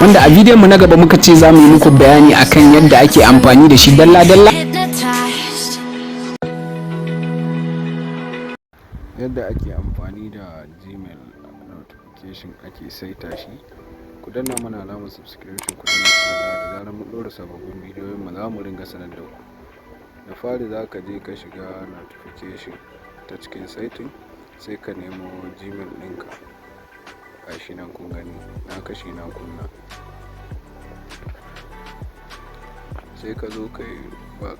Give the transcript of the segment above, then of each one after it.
wanda a bidiyon mu na gaba muka ce za mu yi muku bayani akan yadda ake amfani da shi dalla-dalla. Yadda ake amfani da Gmail notification ake saita shi. Ku danna mana alamar subscription, ku danna da zarar mun ɗora sababbin bidiyoyin mu za mu ringa sanar da ku. Da fari za ka je ka shiga notification ta cikin setting, sai ka nemo Gmail ɗinka. Gashi nan kun gani, na kashi na kunna. Sai ka zo ka yi back,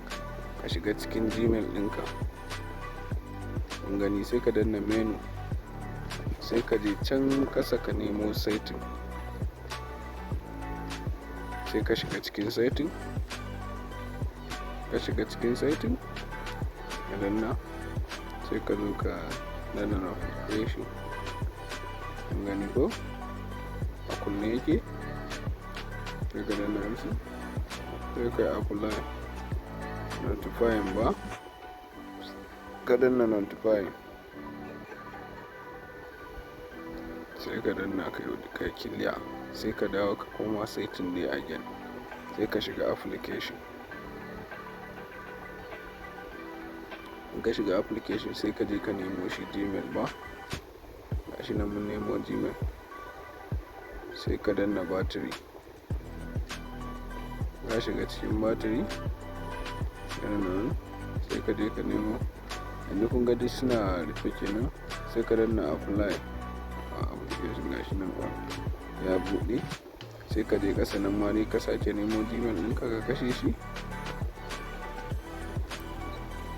ka shiga cikin Gmail ɗinka. Kun gani, sai ka danna menu, sai ka je can ƙasa ka nemo setting, sai ka shiga cikin setting, ka danna, sai ka zo ka danna notification. Kun gani ko a kunne yake, sai ka danna shi, sai ka yi apply notifying ba, ka danna notifying, sai ka danna ka clear, sai ka dawo ka koma setting ne again, sai ka shiga application. In ka shiga application sai ka je ka nemo shi Gmail ba, gashi nan mun nemo Gmail, sai ka danna battery, ka shiga cikin battery, sai ka je ka nemo. Yanzu kun ga duk suna rufe kenan, sai ka danna apply application, gashi nan ba ya buɗe. Sai ka je ƙasa nan ma ne ka sake nemo Gmail ɗinka ka kashe shi.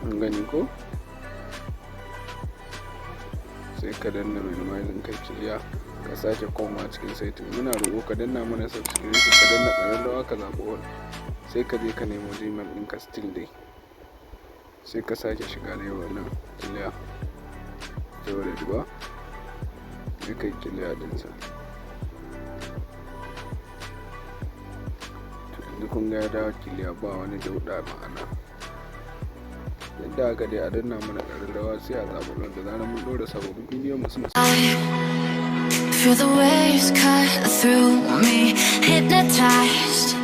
Kun gani ko, sai ka danna minimizing kai clear, ka sake koma cikin setting. Muna roƙo ka danna mana subscription, ka danna ƙararrawa, ka zaɓi wani, sai ka je ka nemo Gmail ɗinka still dai, sai ka sake shiga da wannan clear, saboda ba sai ka yi clear ɗinsa. Yanzu kun ga ya dawo clear, ba wani dauɗa ma'ana. Yadda haka dai a danna mana ƙararrawa, sai a zaɓi da zarar mun ɗora sababbin bidiyon mu suna. Feel the waves cut through me, hypnotized.